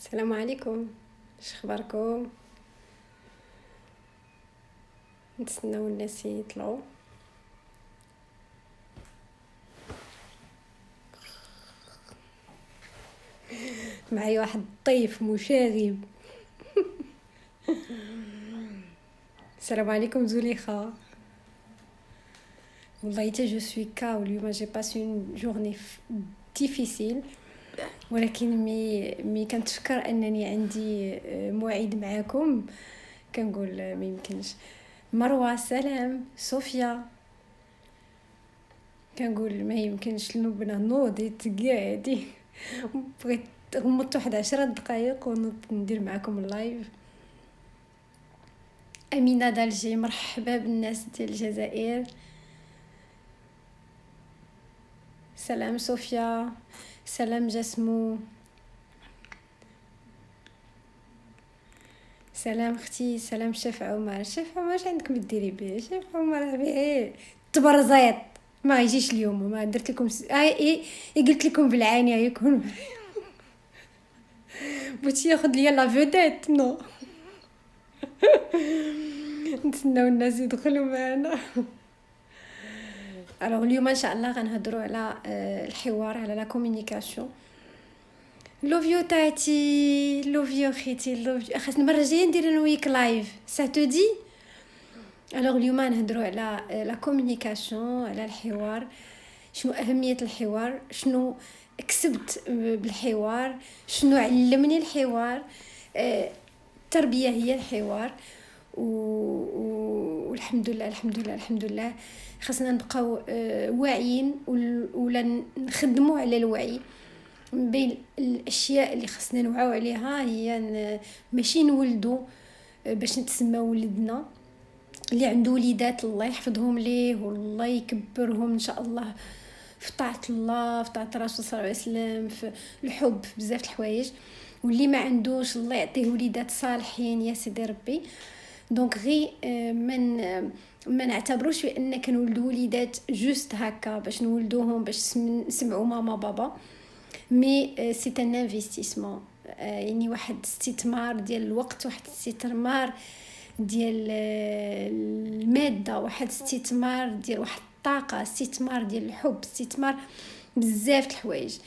السلام عليكم. اش اخباركم؟ نتسناو الناس يطلعوا. معايا واحد الضيف مشاغب. السلام عليكم زليخه. والله حتى جو سوي كاو اليوم جي باسي اون جورني ديفيسيل، ولكن مي كنتفكر انني عندي موعد معاكم كنقول ما يمكنش. مروه سلام، صوفيا كنقول ما يمكنش نوبنا نوضيت قاعدي بغيت غمضت واحد 10 دقائق ونوض ندير معكم اللايف. امينه دالجي مرحبا بالناس ديال الجزائر. سلام صوفيا، سلام جسمو، سلام اختي، سلام شيف عمر. شيف عمر اش عندكم ديري به؟ شيف عمر به تبرزيط ما يجيش اليوم، ما درت لكم اي قلت لكم بالعانيه يكون بغيتي ياخذ ليا لا فيديت نو. نتسناو الناس يدخلوا معنا. الوغ اليوم ان شاء الله غنهضروا على الحوار، على لا كومونيكاسيون. لوفيو تاعتي، لوفيو خيتي، لوفيو خاصنا المره الجايه ندير انا وياك لايف سا تو دي. الوغ اليوم نهضروا على لا كومونيكاسيون، على الحوار، شنو اهميه الحوار، شنو كسبت بالحوار، شنو علمني الحوار. التربيه هي الحوار، والحمد لله الحمد لله الحمد لله. خاصنا نبقاو واعيين ولا نخدموا على الوعي. من بين الاشياء اللي خاصنا نوعوا عليها هي ماشي نولدوا باش نتسمى ولدنا. اللي عنده وليدات الله يحفظهم ليه والله يكبرهم ان شاء الله في طاعه الله، في طاعه الرسول صلى الله عليه وسلم، في الحب، في بزاف الحوايج. واللي ما عندوش الله يعطيه وليدات صالحين يا سيدي ربي. دونك غي ما نعتبروش بان كنولدوا وليدات جوست هكا باش نولدوهم باش نسمعوا ماما بابا، مي سي ان انفستيسمون، يعني واحد استثمار ديال الوقت، واحد استثمار ديال الماده، واحد استثمار ديال واحد الطاقه، استثمار ديال الحب، استثمار بزاف د الحوايج.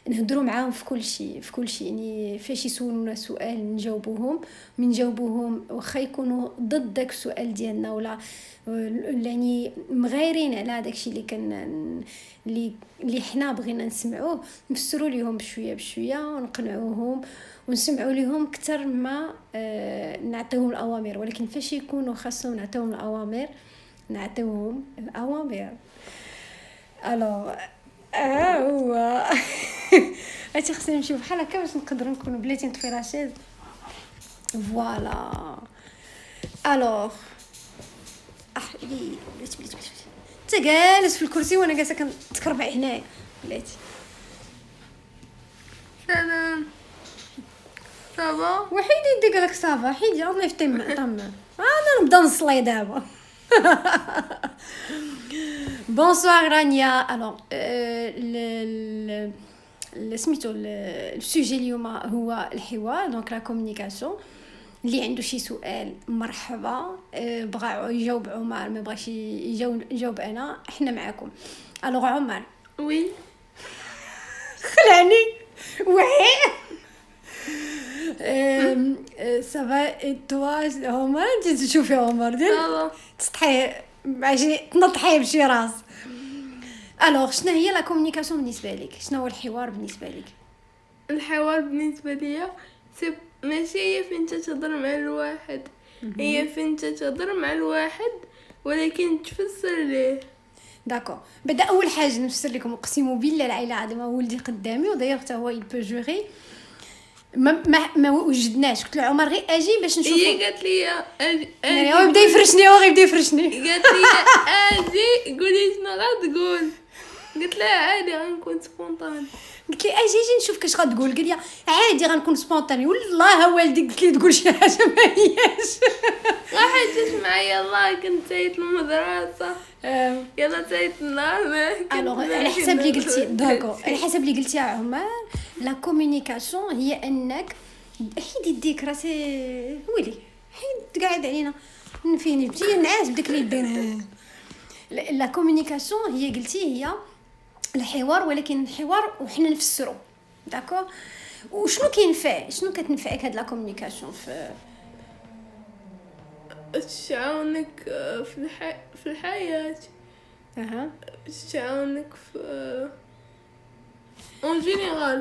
نهضروا معاهم في كل شيء، في كل شيء. يعني فاش يسولونا سؤال نجاوبوهم، من جاوبوهم واخا يكونوا ضد داك السؤال ديالنا ولا يعني مغايرين على داكشي اللي كان اللي حنا بغينا نسمعوه، نفسروا ليهم بشويه بشويه ونقنعوهم ونسمعوا لهم اكثر ما نعطيهم الاوامر. ولكن فاش يكونوا خاصهم نعطيهم الاوامر، نعطيوهم الاوامر. الو هو هاتي خصنا نمشيو بحال هكا باش نقدروا نكونوا بلاتي نطفي راشد. فوالا الوغ بلاتي انت جالس في الكرسي وانا جالسه كنتكربع هنايا بلاتي. سلام صافا وحيدي يديك لك صافا، حيدي الله يفتح طمع. انا نبدا نصلي دابا. بونسوار رانيا. الوغ سميتو السوجي اليوم هو الحوار، دونك لا كومونيكاسيون. اللي عنده شي سؤال مرحبا، بغا يجاوب عمر، ما بغاش يجاوب انا، احنا معاكم. الوغ عمر. وي خلعني وعي. سافا توا عمر؟ انت تشوفي عمر ديال صافا تستحي ماشي تنطحي بشي راس. الوغ شنو هي لا كومونيكاسيون بالنسبه لك؟ شنو هو الحوار بالنسبه لك؟ الحوار بالنسبه ليا ماشي هي فين تهضر مع الواحد، هي فين تهضر مع الواحد ولكن تفسر ليه. داكو بدا اول حاجه نفسر لكم، اقسم بالله العلي العظيم ولدي قدامي وداير حتى هو يبو جوري. ما وجدناش. قلت له عمر غير اجي باش نشوف. هي قالت لي يعني هو يبدا يفرشني، هو غيبدا يفرشني. قالت لي اجي قولي شنو غتقول. قلت لها عادي غنكون سبونطان. قلت لي اجي نشوف كاش غتقول. قال لي عادي غنكون سبونطاني. والله والدي قلت لي تقول شي حاجه ما هياش. حاجت معايا الله كنت سايت المدرسه يلا سايت النهار. الوغ على حسب اللي قلتي داكو، على حسب اللي قلتي يا عمر، لا كومونيكاسيون هي انك حيد يديك راه سي ويلي حيد قاعد علينا فين جبتي نعاس بداك اليدين. لا كومونيكاسيون هي قلتي هي الحوار، ولكن الحوار وحنا نفسرو داكور. وشنو كينفع، شنو كتنفعك هاد لا كومونيكاسيون في تعاونك في الحياة، اها تعاونك في en général.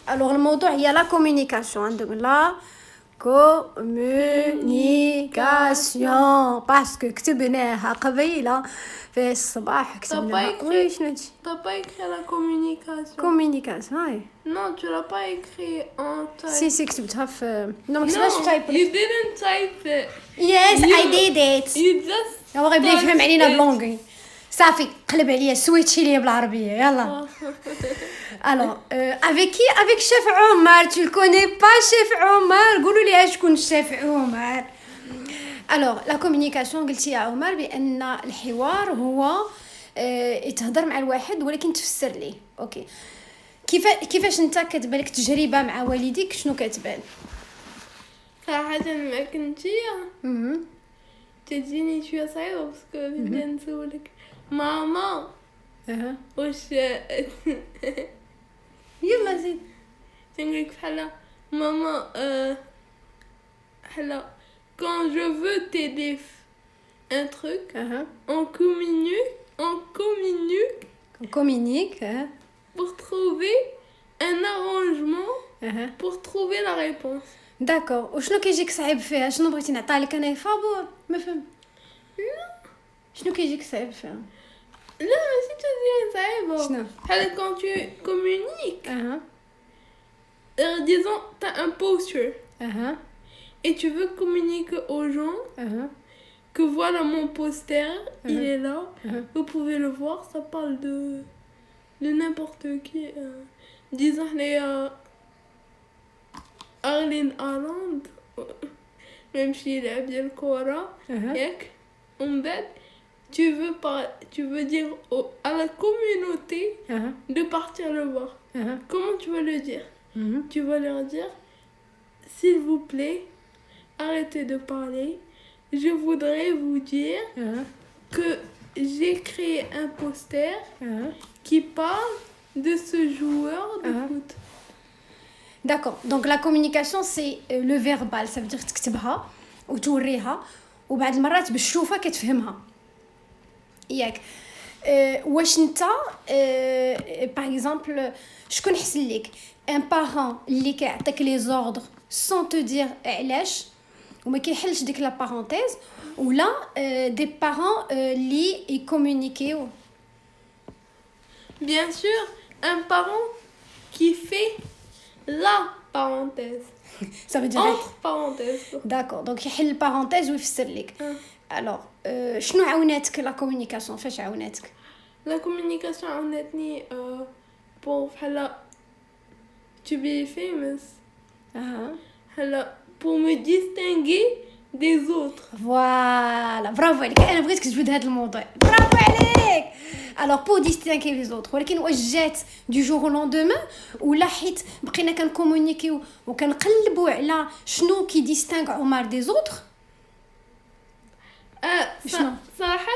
الوغ الموضوع هي لا كومونيكاسيون، عندك لا كومونيكاسيون باسكو كتبناها قبيله في الصباح كتبناها. وي شنو هادشي T'as pas écrit la communication. كومونيكاسيون هاي Non, tu l'as pas écrit en type. سي كتبتها في ما كتبتهاش في No, تايب. you didn't type it. يس اي ديد ات. You just هو غيبدا يفهم typed علينا it. بلونغي. صافي قلب عليا سويتشي ليا بالعربيه يلا. Alors, avec qui? Avec chef Omar. Tu le connais pas, chef Omar? قولوا لي شكون chef Omar. Alors, la communication قلتي يا عمر بأن الحوار هو يتهضر مع الواحد ولكن تفسر ليه. اوكي، كيفاش انت كتبان لك تجربه مع والديك، شنو كتبان؟ صراحة ما كنتيا تجيني شوية صعيبة باسكو نبدا نسولك ماما اها واش يلا زيد. تنقولك بحال ماما بحال quand je veux t'aider un truc اها on communique communique. pour trouver un arrangement اها pour trouver la réponse. داكور. وشنو كيجيك صعيب فيها؟ شنو بغيتي نعطيلك انا فابور؟ ما فهم. شنو كيجيك صعيب فيها؟ لا ماشي تجيني صعيبة. شنو؟ بحال quand tu communiques اها disons t'as un poster اها et tu veux communiquer aux gens اها que voilà mon poster, il est là, اها vous pouvez le voir, ça parle de n'importe qui. Disons les Arlene Haaland, même si il a bien le Kora, اها on bête, tu veux dire à la communauté اها de partir le voir. اها Comment tu vas le dire? اها Tu vas leur dire, s'il vous plaît, arrêtez de parler. Je voudrais vous dire اها que j'ai créé un poster اها qui parle de ce joueur de foot. داكور. دونك لا كومونيكاسيون سي لو فيربال، ça veut dire تكتبها وتوريها وبعد المرات بالشوفه كتفهمها ياك. واش انت باغ اكزومبل شكون حسن ليك ان بارون اللي كيعطيك لي زوردر سون تو دير علاش وما كيحلش ديك لا بارونتيز، ولا دي بارون اللي يكومونيكيو؟ Bien sûr, un parent qui fait la parenthèse. ça veut dire Entre parenthèses. داكور. دونك يحل البارونتيز ويفسر لك. الوغ شنو عاوناتك لا كومونيكاسيون؟ فاش عاوناتك؟ La communication عاونتني pour بحال to be famous. بحال pour me distinguer des autres. فوالا برافو عليك. انا بغيتك تجبد هذا الموضوع، برافو عليك. الوغ بو ديستينغي لي زوتر، ولكن واش جات دو جور او لوندومان ولا حيت بقينا كنكومونيكيو وكنقلبوا على شنو كي ديستينغ عمر دي زوتر؟ شنو؟ صراحة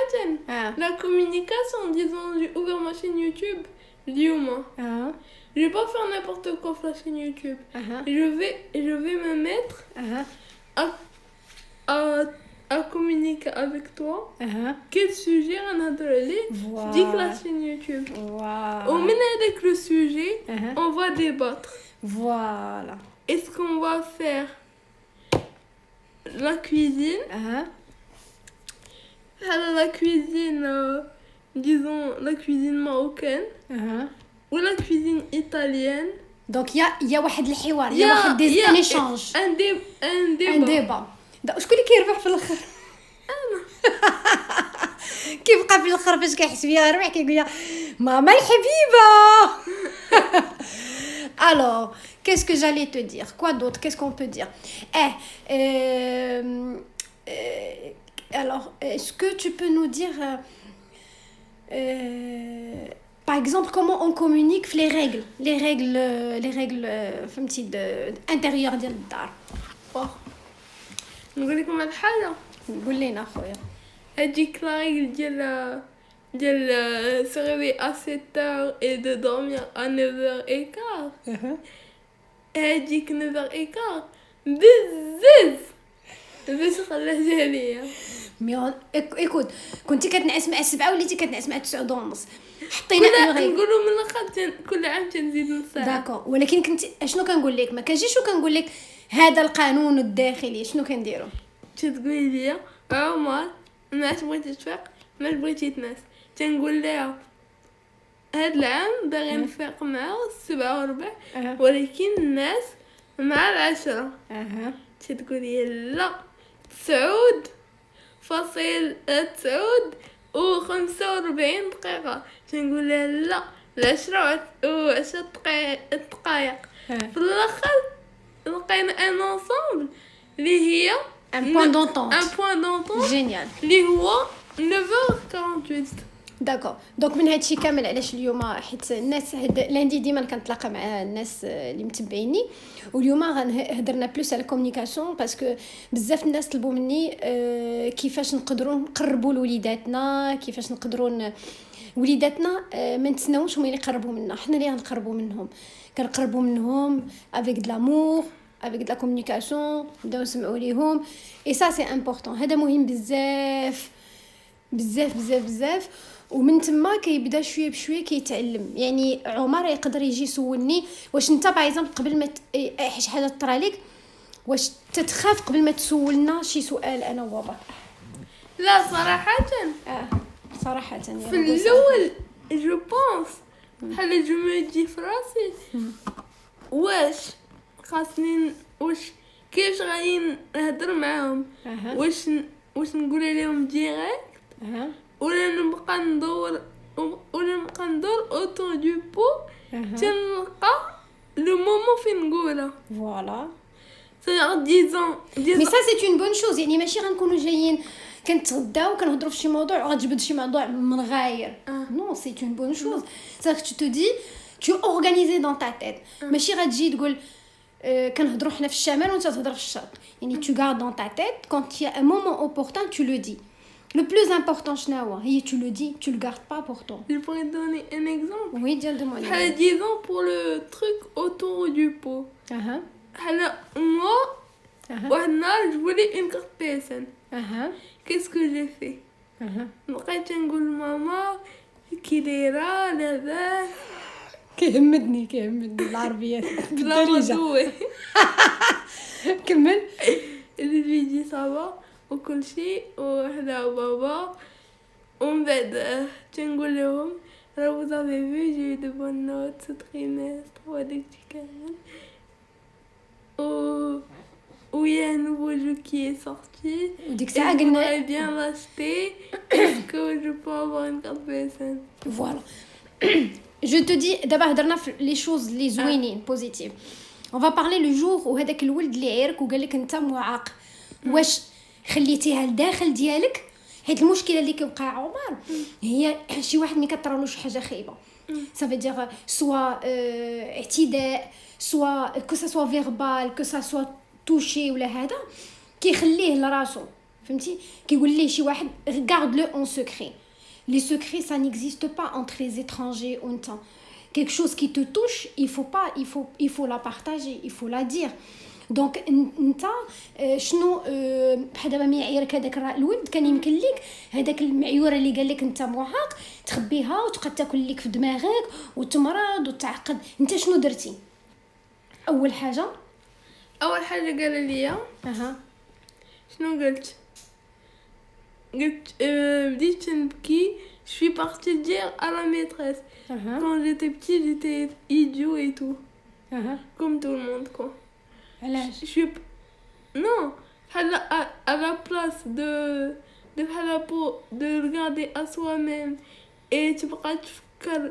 la communication, disons, j'ai ouvert ma chaîne YouTube Liuma. Je vais pas faire n'importe quoi sur la chaîne YouTube. Je vais me mettre à communiquer avec toi. Quel sujet on a de l'aller? Dis que la chaîne YouTube. Au milieu avec le sujet, on va débattre. Voilà. Est-ce qu'on va faire la cuisine? La cuisine, disons, la cuisine marocaine. Ou la cuisine italienne. Donc il y a واحد الحوار، il y a واحد ان échange، un débat. شكون اللي كيربح في الاخر؟ كيبقى في الاخر فاش كيحس بيا روح كيقول لها ماما الحبيبه. Alors, qu'est-ce que j'allais te dire? Quoi d'autre? Qu'est-ce qu'on peut dire? Alors, est-ce que tu peux nous dire par exemple comment on communique في les règles فهمتي intérieures ديال الدار. نقول لكم على حاجه. قول لينا خويا. هذيك لا ريغل ديال se réveiller à 7h et de dormir à 9h15. هذيك 9h15 بزاف باش خلاها ليا. مي ايكوت كنتي كتنعس مع 7 وليتي كتنعس مع 9:30 حطينا نقولوا من الاخر كل عام تنزيد نص ساعه. داكور ولكن كنت اشنو كنقول لك ما كنجيش وكنقول لك هذا القانون الداخلي شنو كنديروا. تقولي لي عمر ما بغيتي تفيق ما بغيتي تنعس تنقول لها هاد العام باغي نفيق مع 7:15 ولكن الناس مع 10. تقولي لا 9:45 دقيقة. تنقول لها لا 10 دقائق. في الاخر لقينا ان انصامبل اللي هي ان بوين دونطونت جينيال اللي هو 9h48. داكور دونك من هادشي كامل علاش اليوم حيت الناس لاندي ديما كنتلاقى مع الناس اللي متبعيني واليوم غنهضرنا بلوس على الكومونيكاسيون باسكو بزاف الناس طلبوا مني كيفاش نقدروا نقربوا لوليداتنا كيفاش نقدروا وليداتنا ما نتسناوش هما اللي يقربوا منا حنا اللي غنقربوا منهم كنقربوا منهم افيك د لامور avec de la communication نبداو نسمعوا ليهم et ça c'est important هذا مهم بزاف بزاف بزاف بزاف ومن تما كيبدا شويه بشويه كيتعلم. يعني عمر يقدر يجي يسولني واش انت باغ قبل ما شي حاجه طرا لك واش تتخاف قبل ما تسولنا شي سؤال انا وبابا. لا صراحه صراحه في الاول جو بونس بحال جو مو دي فراسي واش خاصني واش كيفاش غادي نهضر معاهم واش نقول لهم ديريكت ولا نبقى ندور اوتو دو بو تنلقى لو مومون فين نقولها. فوالا سي ديزون مي سا سي اون بون شوز. يعني ماشي غنكونوا جايين كنتغداو كنهضروا في شي موضوع وغتجبد شي موضوع من غاير. نو سي اون بون شوز سا تو تو دي تو اورغانيزي دون تا تيت ماشي غتجي تقول كنهضروا حنا في الشمال وانت تهضر في الشرق. يعني tu gardes dans ta tête quand il y a un moment opportun tu le dis. Le plus important شنو هي tu le dis tu le gardes pas pour toi. Je pourrais donner un exemple. Oui donne-moi un exemple. Disons pour le truc autour du pot. Moi je voulais une carte PSN. Qu'est-ce que j'ai fait بقيت نقول ماما كي دايره لاباس كيهمدني العربيات بالدارجه. كمل. الفيديو صافا وكل شيء وحنا وبابا ومن بعد تنقول لهم راه vous avez vu j'ai eu de bonnes notes ce trimestre وداك كامل و il y a un nouveau jeu qui est sorti وديك الساعه قلنا bien l'acheter est-ce que je peux avoir une carte PSN. Voilà. Je te dis d'abord هضرنا في les choses les زوينين positive. On va parler le jour où هذاك الولد اللي عيرك وقال لك انت معاق واش خليتيها لداخل ديالك. حيت المشكله اللي كيوقع عمر هي شي واحد ملي كطرالو شي حاجه خايبه ça veut dire soit اعتداء soit que ça soit verbal que ça soit touché ولا هذا كيخليه لراسو فهمتي كيقول ليه شي واحد regarde le en secret. Les secrets ça n'existe pas entre les étrangers ou temps. Quelque chose qui te touche il faut la partager il faut la dire. دونك انت شنو بحال دابا ملي يعيرك هذاك الولد كان يمكن ليك هذاك المعيوره اللي قال لك انت معاق تخبيها وتبقى تاكل لك في دماغك وتمرض وتعقد. انت شنو درتي؟ اول حاجه قال لي شنو قلت بديت نبكي. Je suis partie dire à la maîtresse quand j'étais petite j'étais idiot et tout comme tout le monde quoi. Je suis non à la place de regarder à soi-même et tu pourras te faire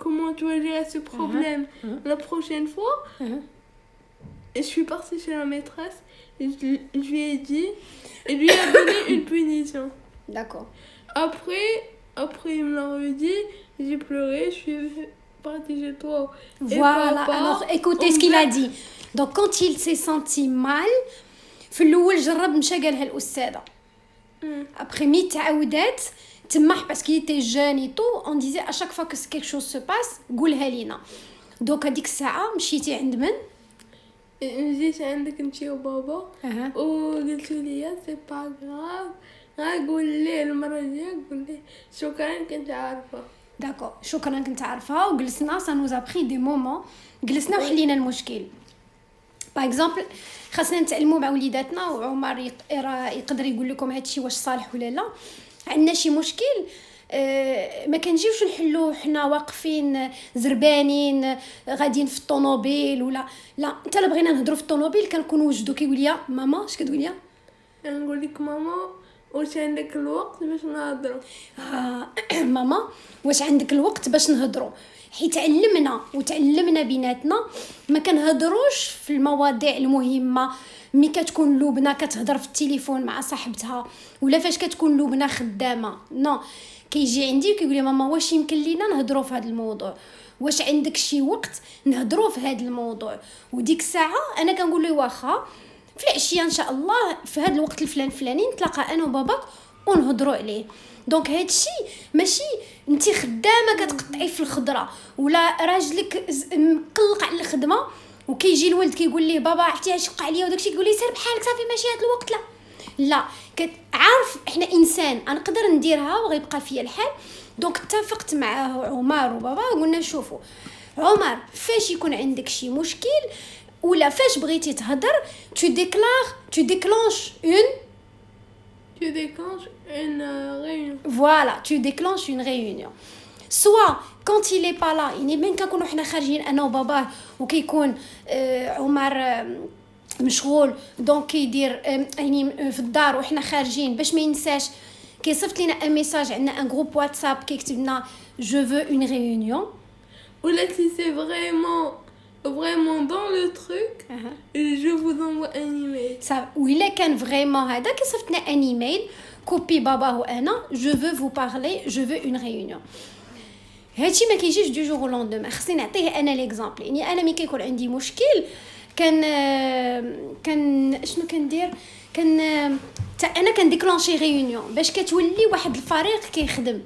comment tu vas gérer ce problème la prochaine fois. Et je suis partie chez la maîtresse et je lui ai dit et lui a donné une punition. D'accord. après il me l'a redit, j'ai pleuré, je suis partie chez toi. Voilà, alors écoutez ce qu'il a dit. Donc quand il s'est senti mal, في الاول جرب مشى قالها الاستاذه. Après مي تعاودات تمح parce qu'il était jeune et tout, on disait à chaque fois que quelque chose se passe قولها لينا. دوك هذيك الساعه مشيتي عند من؟ جيت عندك انت وبابا وقلت لي سي با غراف، قول لي المره الجايه قول لي شكرا كنت عارفه. داكو شكرا كنت عارفه وجلسنا سا نوز ابري دي مومون جلسنا وحلينا المشكل. باغ اكزومبل خاصنا نتعلموا مع وليداتنا وعمر يقدر يقول لكم هادشي واش صالح ولا لا. عندنا شي مشكل ما كنجيوش نحلوه حنا واقفين زربانين غاديين في الطوموبيل ولا لا. انت لا بغينا نهضروا في الطوموبيل كنكون وجدو كيقول لي ماما اش كتقول لي؟ نقول لك ماما واش عندك الوقت باش نهضروا؟ ماما واش عندك الوقت باش نهضروا؟ حيت تعلمنا بيناتنا ما كنهضروش في المواضيع المهمه. مي كتكون لبنى كتهضر في التليفون مع صاحبتها ولا فاش كتكون لبنى خدامه نو كيجي عندي وكيقول لي ماما واش يمكن لينا نهضروا في هذا الموضوع، واش عندك شي وقت نهضروا في هذا الموضوع. وديك الساعه انا كنقول له واخا في العشيه ان شاء الله في هذا الوقت الفلاني نتلاقى انا وباباك ونهضروا عليه. دونك هادشي ماشي انت خدامه كتقطعي في الخضره ولا راجلك مقلق على الخدمه وكيجي الولد كيقول ليه بابا عرفتي اش وقع ليا وداكشي كيقول لي سير بحالك صافي ماشي هذا الوقت. لا عارف احنا انسان نقدر نديرها وغيبقى فيا الحال. دونك اتفقت مع عمر وبابا وقلنا شوفوا عمر فاش يكون عندك شي مشكل ولا فاش بغيتي تهضر tu déclenches une réunion. Voilà, tu déclenches une réunion. Soit quand il est pas là, يعني من كنكونوا حنا خارجين انا وباباه وكيكون عمر مشغول دونك كيدير يعني في الدار وحنا خارجين باش ما ينساش كيصيفط لنا ان ميساج. عندنا ان جروب واتساب كيكتب لنا جو فو اون ريونيون ولا si c'est vraiment dans le truc je vous envoie un email. ça ولا كان فريمون هذا كيصيفط لنا ان ايميل كوبي بابا وانا جو فو فو بارلي جو فو اون ريونيون. هادشي ما كيجيش دو جور لوندوم. خصني نعطيه انا ليكزامبل. يعني انا ملي كيكون عندي مشكل كان شنو كندير انا كنديكلونشي ريونيون باش كتولي واحد الفريق كيخدم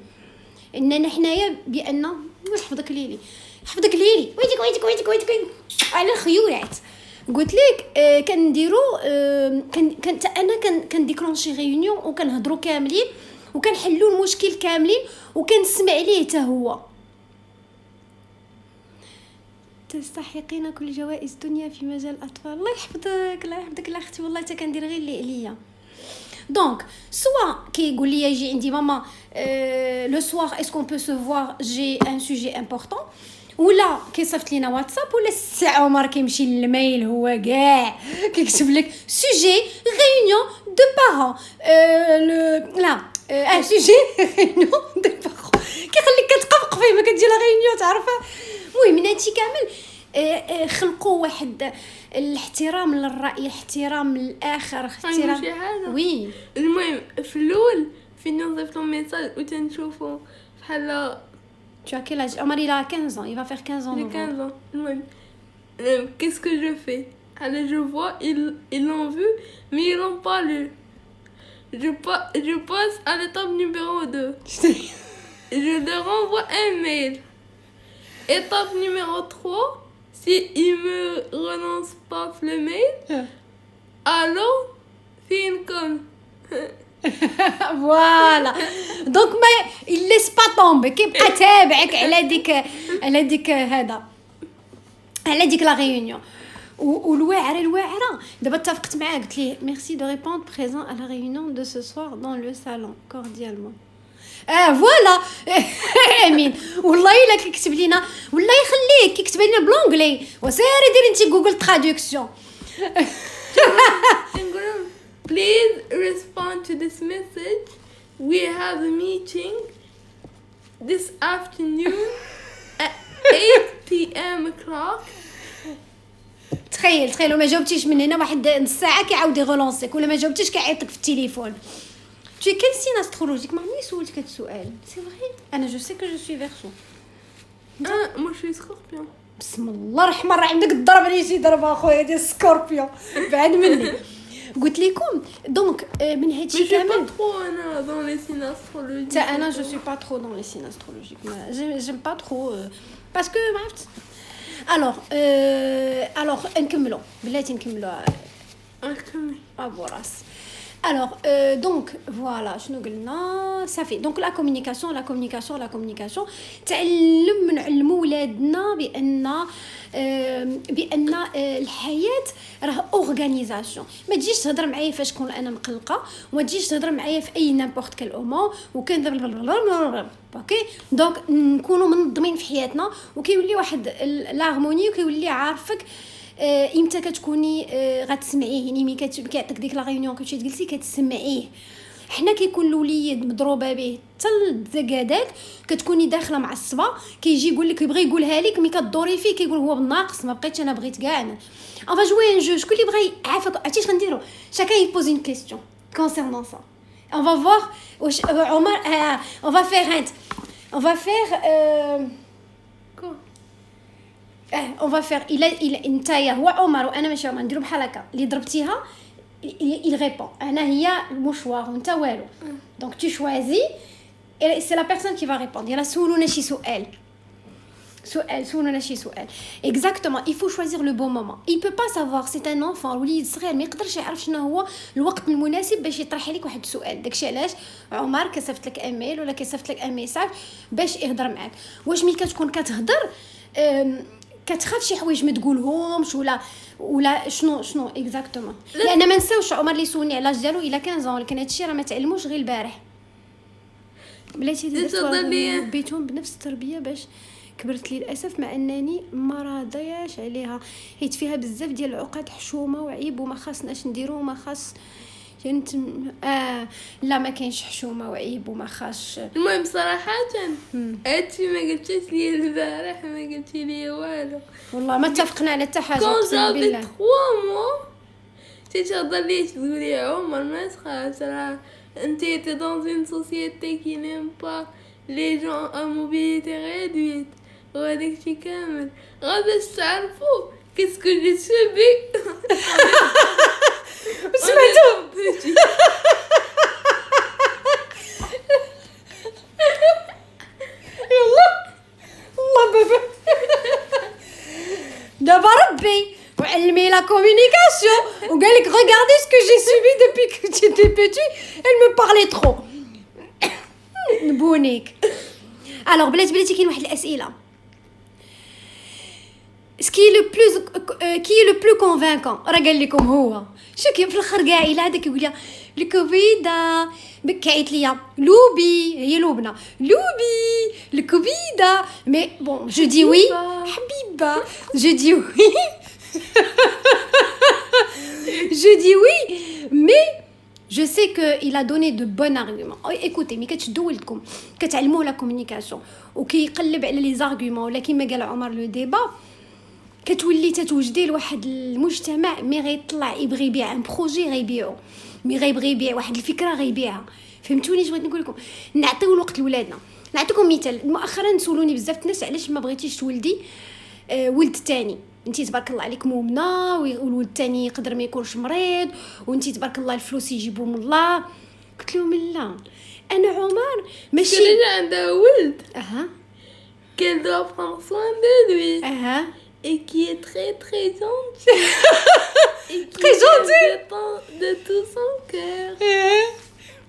اننا حنايا بان حفظك ليلي ويدك على الخيولات. قلت لك كنديروا انا كنديكلونشي ريونيون وكنهضروا كاملين وكنحلوا المشكل كاملين وكنسمع ليه حتى هو. تستحقين كل جوائز الدنيا في مجال الاطفال. الله يحفظك لا اختي والله حتى كندير غير اللي عليا. دونك سوا كيقول لي يجي عندي ماما لو سوار اسكو بو سو فوار جي ان سوجي امبورطون ولا كيصيفط لينا واتساب ولا الساعه عمر كيمشي للميل هو كاع كيكتب لك سوجي ريونيون دو بارون لا ان سوجي ريونيون دو بارون كيخليك كتقفقفي ما كتجي لا ريونيون تعرفها. المهم هادشي كامل خلقوا واحد الاحترام للرأي احترام للآخر احترام وي. المهم في الاول فين نضيف لهم ميساج وتنشوفوا بحال tu as quel âge? Omar il a 15 ans, il va faire 15 ans. Il a 15 ans. Qu'est-ce que je fais? Alors je vois, ils l'ont vu, mais ils l'ont pas lu. Je passe à l'étape numéro 2. Je leur envoie un mail. Étape numéro 3, si ils me relancent pas le mail, alors film comme. فوالا دونك ما يليس با طومبي كيبقى تابعك على ديك هذا على ديك لا ريونيون. والواعره دابا اتفقت معاه قلت ليه ميرسي دو ريبوندر بريزون à la réunion de ce soir dans le salon cordialement. فوالا امين والله الا كيكتب لينا والله يخليك كيكتب لنا بلونغلي وسيري ديري انت جوجل تراديكسيون. Please respond to this message. We have a meeting this afternoon at 8 p.m. o'clock. تخيل ما جاوبتيش من هنا واحد نص ساعه كيعاود يغلونسيك ولا ما جاوبتيش كيعيطك في التليفون. tu es quel signe astrologique ما عمرني سولتك هذا السؤال c'est vrai انا je sais que je suis Verseau moi je suis Scorpion. بسم الله الرحمن الرحيم داك الضرب عليه شي ضربه اخويا ديال سكوربيون بعد مني قلت لكم دونك من هادشي كامل trop انا dans les signes astrologiques. انا je suis pas trop dans les signes astrologiques j'aime pas trop parce que ما عرفت alors نكملوا بلاتي نكملوا ابو راس alors donc voilà شنو قلنا صافي دونك لا كومونيكاسيون تعلم نعلموا ولادنا بان الحياه راه اورغانيزاسيون ما تجيش تهضر معايا فاش كون انا مقلقه وما تجيش تهضر معايا في اي نيمبورط كال اومون وكان اوكي دونك نكونوا منظمين في حياتنا وكيولي واحد لارموني وكيولي عارفك امتى كتكوني غتسمعيه يعني ملي كيعطيك ديك لا ريونيون كتمشي تجلسي كتسمعيه حنا كيكون الوليد مضروبه به حتى الزكادات كتكوني داخله معصبه كيجي يقول لك يبغي يقولها لك ملي كدوري فيه كيقول هو بالناقص ما بقيتش انا بغيت كاع انا on va jouer un jeu شكون اللي بغى يعافاك عرفتي شنو نديرو chacun il pose une question concernant ça on va voir Omar on va on va faire il نتايا هو عمر وانا ماشي عمر نديرو بحال هكا اللي ضربتيها il répond انا هي المشوار وانت والو donc tu choisis et c'est la personne qui va répondre يلا سولونا شي سؤال exactement il faut choisir le bon moment il peut pas savoir c'est un enfant وليد صغير ما يقدرش يعرف شنو هو الوقت المناسب باش يطرح لك واحد السؤال داكشي علاش عمر كصيفط لك ايميل ولا كيصيفط لك ان ميساج باش يهضر معاك واش ملي كتكون كتهضر كتخاف شي حوايج ما تقولهمش ولا شنو اكزاكتومون لان ما نساوش عمر اللي سولني على ديالو الا 15 ولكن هادشي راه ما تعلموش غير البارح بلاتي بيتهم بنفس التربيه باش كبرت لي للاسف مع انني ما راضياش عليها حيت فيها بزاف ديال العقد حشومه وعيب وما خاصناش نديرو وما خاص يعني لا ما كاينش حشومه وعيب وما خاصش المهم صراحه هادشي ما قلتيش لي البارح ما قلتي لي والو والله ما اتفقنا على حتى حاجه اقسم بالله 3 مو تهضر لي تقولي عمر ما تخافش راه انت تي dans une société qui n'aime pas les gens à mobilité réduite وهذاك الشيء كامل غير باش تعرفوا كيسكو جي سوبي سمعتو الله بابا دابا ربي وعلمي لا communication وقال لك regardez ce que j'ai subi depuis que j'étais petit elle me parlait trop نبونيك alors بلاتي كاين واحد الاسئله qui est le plus convaincant راه قال لكم هو شو كيف في الاخر كاع الا هذاك يقول لي الكوفيدا بكعيت ليا لوبي هي لوبنا لوبي الكوفيدا مي بون جو دي وي حبيبه جو دي وي je dis oui mais je sais que il a donné de bons arguments écoutez مي كتشدوا ولدكم كتعلموه لا كومونيكاسيون وكيقلب على لي زارغومون ولا كيما قال عمر لو ديبا كتولي تتوجدي لواحد المجتمع مي غيطلع يبغي يبيع ان بروجي غيبيعو مي غيبغي يبيع واحد الفكره غيبيعها فهمتوني بغيت نقول لكم نعطيو الوقت لولادنا نعطيكم مثال مؤخرا سولوني بزاف الناس علاش ما بغيتيش تولدي ولد تاني انتي تبارك الله عليك مؤمنه والولد الثاني يقدر ما يكونش مريض وانتي تبارك الله الفلوس يجيبوا من الله قلت لهم لا انا عمر ماشي اللي عنده ولد qu'elle doit prendre soin de lui et qui est très très gentil très gentil de tout son cœur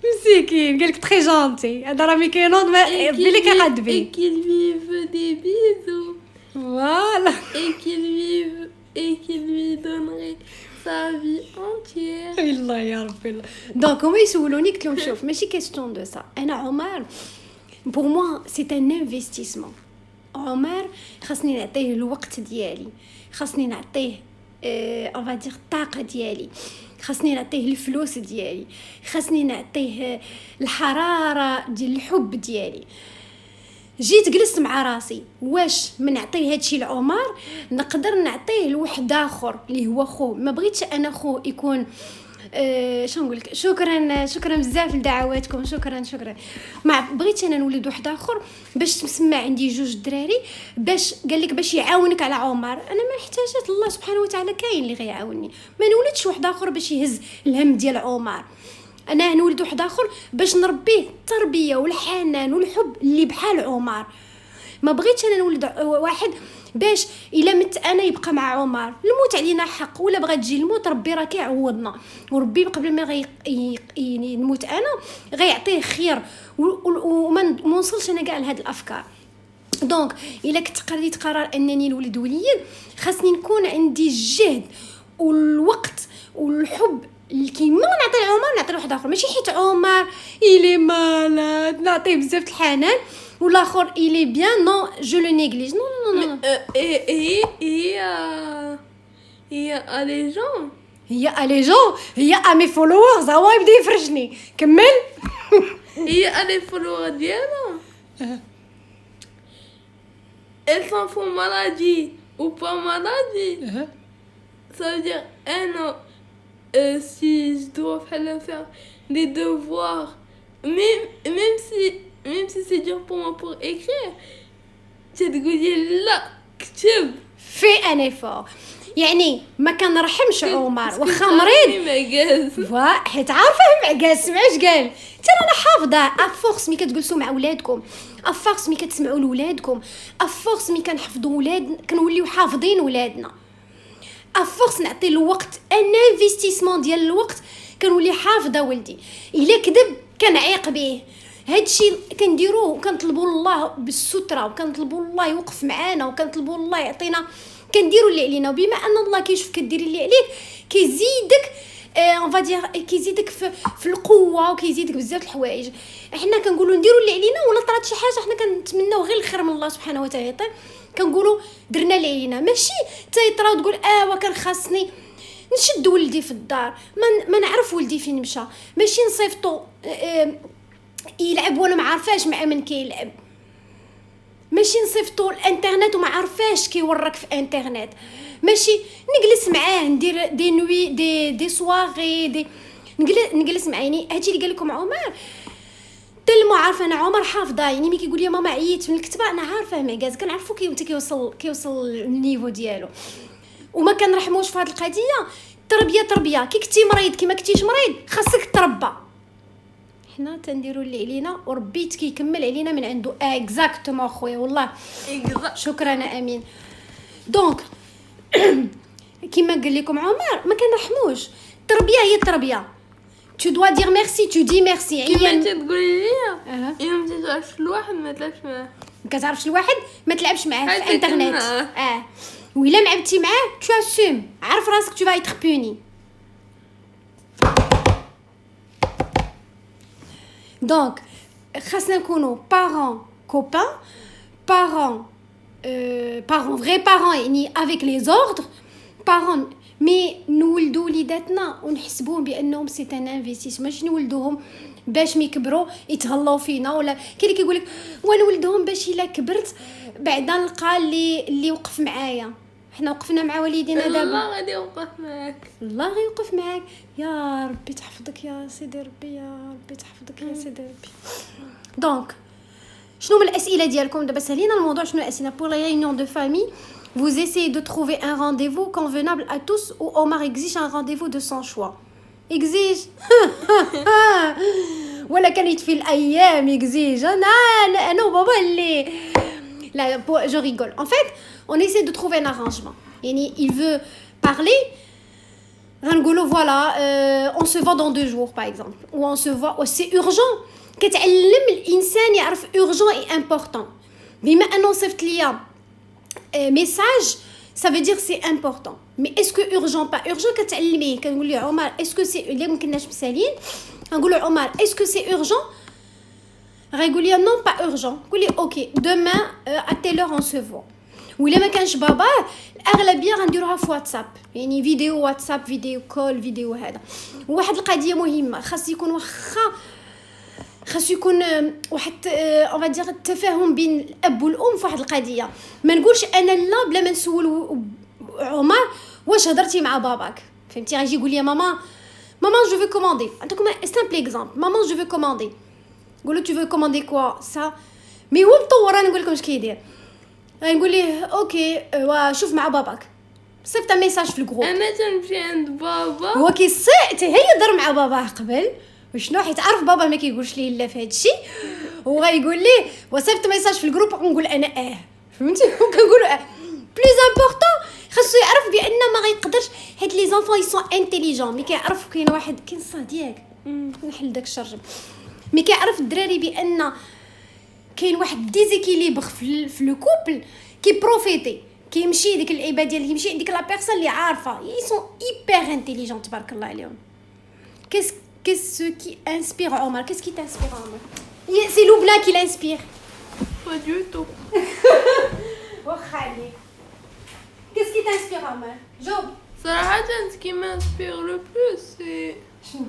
مسكين قالك très gentil هذا راه كاينوض ما بلي كيقدبي et qu'il lui veut des bisous voilà et qui lui donnerait sa vie entière الله يا ربي دونك هما يسولوني قلت لهم شوف ماشي كيستيون دو سا انا عمر pour moi c'est un investissement عمر خاصني نعطيه الوقت ديالي خاصني نعطيه on va dire الطاقه ديالي خاصني نعطيه الفلوس ديالي خاصني نعطيه الحراره ديال الحب ديالي جيت جلست مع راسي واش من نعطيه هادشي لعمر نقدر نعطيه لواحد اخر اللي هو خو ما بغيتش انا خو يكون شنو نقول لك، شكرا بزاف لدعواتكم، شكرا. ما بغيت انا نولد واحد اخر باش تسمع عندي جوج دراري، باش قال لك باش يعاونك على عمر. انا ما محتاجات، الله سبحانه وتعالى كاين اللي غيعاوني. ما نولدش واحد اخر باش يهز الهم ديال عمر، انا نولد واحد اخر باش نربيه التربيه والحنان والحب اللي بحال عمر. ما بغيتش انا نولد واحد باش الا مت انا يبقى مع عمر. الموت علينا حق، ولا بغات تجي الموت ربي راه كيعوضنا، وربي قبل ما نموت انا غيعطيه خير، وما نوصلش انا كاع لهاد الافكار. دونك الا كنت قررت قرار انني نولد وليد، خاصني نكون عندي الجهد والوقت والحب اللي كيما نعطي لعمر نعطي لواحد اخر. ماشي حيت عمر الي مالاد نعطيه بزاف الحنان والاخر الي بيان، نو جو لو نيغليج، نو. هي اليجون هي امي فولورز هو يبدا يفرجني. كمل. هي الي فولور ديالها elles s'en font maladie ou pas maladie. Ça veut dire si je dois faire des devoirs, même si c'est dur pour moi pour écrire, تقولي لا كتب في ان ايفور. يعني ما كنرحمش عمر واخا مريض حيت عارفه معكاس سمعش قال حتى انا حافظه افورس. مي كتجلسوا مع ولادكم، افورس مي كتسمعوا لولادكم، افورس مي كنحفظوا ولادنا كنوليو حافظين ولادنا، افورس نعطي الوقت ان انفستيسمون ديال الوقت كنولي حافظه ولدي. الا كذب كنعيق به. هادشي كنديروه وكنطلبوا الله بالستره، وكنطلبوا الله يوقف معانا، وكنطلبوا الله يعطينا، كنديروا اللي علينا. وبما ان الله كيشوف كديري اللي عليك كيزيدك اون فادير، كيزيدك في القوه وكيزيدك بزاف الحوايج. حنا كنقولوا نديروا اللي علينا، ولا طرات شي حاجه حنا كنتمناو غير الخير من الله سبحانه وتعالى، كنقولوا درنا اللي علينا. ماشي تيطرا وتقول وكان خاصني نشد ولدي في الدار، ما نعرف ولدي فين مشى، ماشي نصيفطو يلعب وانا ما عارفاش مع من كيلعب، ماشي نصيفطو الانترنت وما عارفاش كيورك في انترنت، ماشي نجلس معاه ندير دي نوي دي سواغي نجلس معاه. يعني هادشي اللي قال لكم عمر تلمو عارفه انا عمر حافظه. يعني ملي كيقول لي ماما عييت من الكتابه انا عارفه معكاز، كنعرفو كيوصل النيفو ديالو، وما كنرحموش في هاد القضيه. تربيه كي كنتي مريض كي ما كنتيش مريض خاصك تربى. حنا تنديروا اللي علينا وربي كيكمل علينا من عنده. اكزاكتومون خويا والله شكرا امين. دونك كيما قال لكم عمر ما كنرحموش. التربيه هي التربيه، tu dois dire merci, tu dis merci. كيما تقولي لي الا ما تعرفش الواحد ما تلعبش معاه، ما كتعرفش الواحد ما تلعبش معاه في انترنت. وإلا لعبتي معاه tu assumes، عارف راسك tu vas être puni. دونك خاصنا نكونوا parents copains، parents vrais parents يعني avec les ordres، parents مي نولدوا وليداتنا ونحسبوهم بانهم سي ان انفستيسمون، ماشي نولدوهم باش مي كبروا يتهلاو فينا. ولا كاين اللي كيقول لك ونولدهم باش الا كبرت بعدا نلقى اللي وقف معايا. حنا وقفنا مع والدينا دابا، الله غادي يوقف معاك، الله غيوقف معاك. يا ربي تحفظك يا سيدي ربي، يا ربي تحفظك يا سيدي ربي. دونك شنو من الاسئله ديالكم دابا؟ سالينا الموضوع. شنو الاسئله؟ pour les réunions de famille vous essayez de trouver un rendez-vous convenable à tous ou Omar exige un rendez-vous de son choix. exige ولا كانت في الايام exige انا وبابا اللي لا je rigole. En fait on essaie de trouver un arrangement. يعني il veut parler غنقولوا voilà on se voit dans 2 jours par exemple, ou on se voit c'est urgent. كتعلم الانسان يعرف urgent et important. بما انه صيفط ليا message ça veut dire c'est important, mais est-ce que urgent pas urgent كتعلميه. كنقول له عمر est-ce que c'est الا ما كناش مسالين نقول له عمر est-ce que c'est urgent، غايقول لي non pas urgent. قول لي اوكي demain à telle heure on se voit. ولا ما كانش بابا الاغلبيه غنديروها في واتساب، يعني فيديو واتساب فيديو كول فيديو. هذا واحد القضيه مهمه، خاص يكون خاص يكون واحد اون فادير التفاهم بين الاب والام في واحد القضيه. ما نقولش انا لا بلا ما نسول عمر واش هضرتي مع باباك، فهمتي؟ غيجي يقول لي ماما maman je veux commander عندكم simple exemple maman je veux commander نقول له tu veux commander quoi ça مي هو مطور انا نقول لكم اش كيدير نقول ليه اوكي شوف مع باباك صيفط ميساج في الجروب انا تنمشي عند بابا هو كيصيح هي يهضر مع باباه قبل وشنو حيت عارف بابا ما كيقولش ليه لا في هذا الشيء وغايقول ليه وصيفط ميساج في الجروب ونقول انا فهمتي وكنقول بلوز امبورطون خاصو يعرف بان ما غيقدرش حيت لي زونفون يسون انتيليجون مي كيعرف كاين واحد كاين صديق نحل داك الشرجم مي كيعرف الدراري بان كاين واحد ديزيكيليبر في لو كوبل كي بروفيتي كيمشي ديك اللعيبه ديال كيمشي عندك لا بيرسون اللي عارفه ils sont hyper intelligents تبارك الله عليهم qu'est-ce qui inspire Omar qu'est-ce qui t'inspire Omar c'est Loubna qui l'inspire pas du tout وخالي qu'est-ce qui t'inspire Omar Job صراحة ce qui m'inspire le plus شنو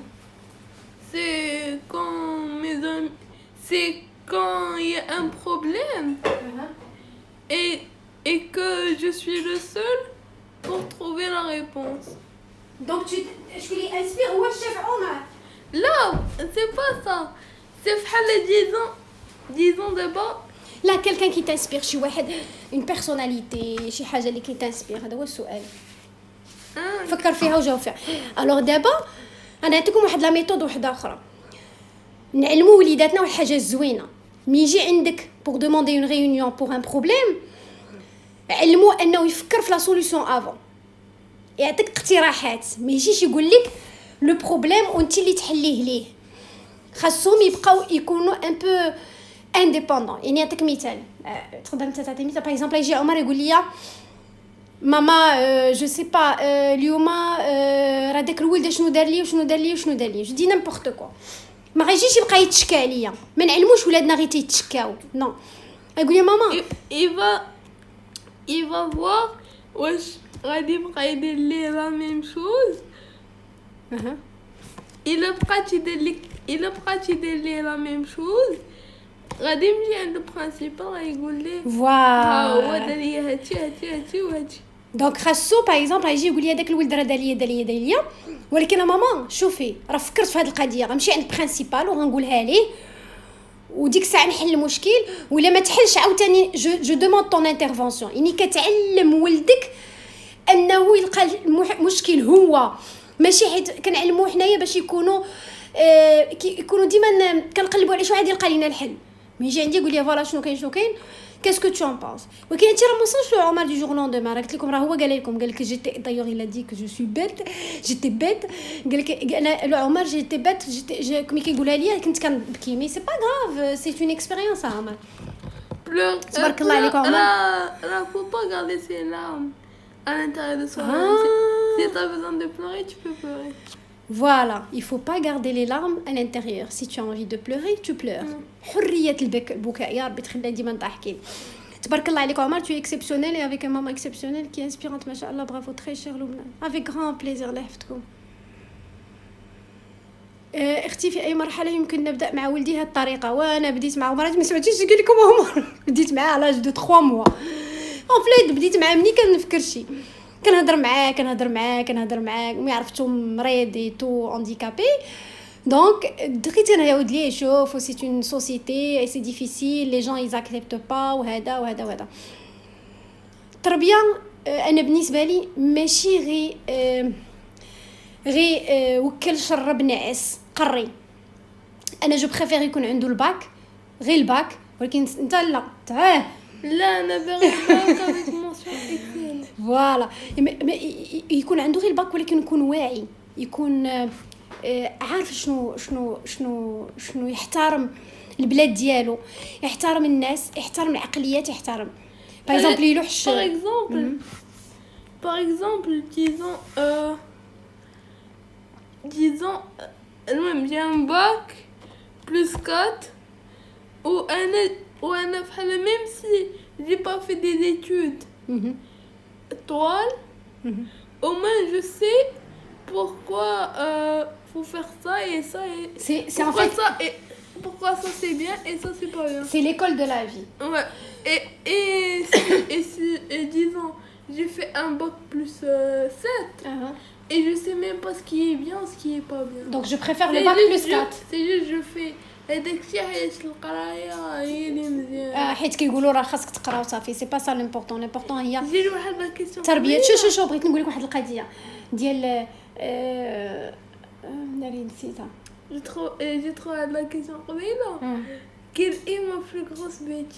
c'est quand il y a un problème et que je suis le seul pour trouver la réponse. Donc je lui inspire هو الشيف عمر Là, c'est pas ça. C'est disons d'abord. Là, quelqu'un qui t'inspire, شي واحد une personnalité, شي حاجة اللي كيتانسبير هذا هو السؤال. فكر فيها وجاوب فيها. Alors دابا أنا نعطيكم واحد لا ميثود وحدة أخرى. نعلموا وليداتنا واحد الحاجة زوينة. مي يجي عندك pour demander une réunion pour un problème علموه انه يفكر في لا سوليوشن افون يعطيك اقتراحات ما يجيش يقول لك لو بروبليم وانت اللي تحليه ليه خاصهم يبقاو يكونوا ان بو انديبوندون يعني نعطيك مثال تقدر انت تعطي مثال باغ اكزومبل يجي عمر يقول لي ماما جو سي با اليوم راه داك الولد شنو دار لي وشنو دار لي وشنو دار لي جو دي نيمبورط كو ما غيجيش يبقى يتشكى عليا ما نعلموش ولادنا غير تيتشكاو نو يقول لي ماما il va voir واش غادي يبقى يدير ليه لا ميم شوز الا بقات يدير ليه لا ميم شوز غادي يمشي عند البرينسيبال غيقول ليه فوالا هو دار لي هادشي وهادشي دونك خاصو باغ اكزومبل يجي يقول لي هذاك الولد راه دار ليا ولكن ماما شوفي راه فكرت في هذه القضيه غنمشي عند البرينسيبال وغنقولها ليه وديك الساعه نحل المشكل ولا ما تحلش عاوتاني جو دوموند طون انترفونسيون يعني كتعلم ولدك انه يلقى المشكل هو ماشي حيت كنعلموه حنايا باش يكونوا ديما كنقلبوا على شي واحد يلقى لينا الحل مي يجي عندي يقول لي فوالا شنو كاين qu'est-ce que tu en penses ولكن انت راه ما وصلش له عمر دي جور لوندوما راه قلت لكم راه هو قال لك جيتي دايوغ الا دي كو جو سوي بيت جيتي بيت قال لك انا لو عمر جيتي بيت جيتي كمي كيقولها لي كنت كنبكي مي سي با غراف سي اون اكسبيريونس عمر تبارك الله عليك عمر راه faut pas garder ses larmes à l'intérieur de soi si t'as besoin de pleurer tu peux pleurer. Voilà, il faut pas garder les larmes à l'intérieur. Si tu as envie de pleurer, tu pleures. حرية البكاء يا ربي تخلينا ديما نضحكين. تبارك الله عليك عمر, tu es exceptionnel et avec un maman exceptionnelle qui est inspirante, machallah, bravo, très cher Loubna. Avec grand plaisir الله يحفظكم. اختي في اي مرحله يمكن نبدا مع ولدي هذه الطريقه وانا بديت مع عمر ما سمعتيش قال لكم عمر بديت معاه على لاج دو 3 موا اون فليت بديت معاه ملي كنفكر شي كنهضر معاه مي عرفتو مريض تو هانديكابي دونك دخلت انا يعاود ليه شوف سي اون سوسيتي اي سي ديفيسيل لي جون يزاكسبت با وهذا التربيه انا بالنسبه لي ماشي غير وكل شرب نعس قري انا جو بريفير يكون عنده الباك غير الباك ولكن انت لا انا باغي الباك افيك مونسيون اكسل فوالا يكون عنده غير الباك ولكن يكون واعي يكون عارف شنو يحترم البلاد ديالو يحترم الناس يحترم العقليات يحترم باغ اكزومبل يلوحش باغ اكزومبل disons المهم j'ai un bac plus 4 ou un frère même si j'ai pas fait des études toile au moins je sais pourquoi faut faire ça et ça et c'est en fait ça et pourquoi ça c'est bien et ça c'est pas bien c'est l'école de la vie ouais et disons j'ai fait un bac plus 7 et je sais même pas ce qui est bien ou ce qui est pas bien. Donc je préfère le bac plus 4. C'est juste je fais هذاك الشيء حيت القرايه هي اللي مزيانه حيت كيقولوا راه خاصك تقرا وصافي سي با سا لامبورطون هي زيد واحد لا كيسيون تربيه. شو بغيت نقول لك واحد القضيه ديال ناري نسيتها. جي ترو هاد لا كيسيون قبيله كاين اي ما بلو غروس بيتي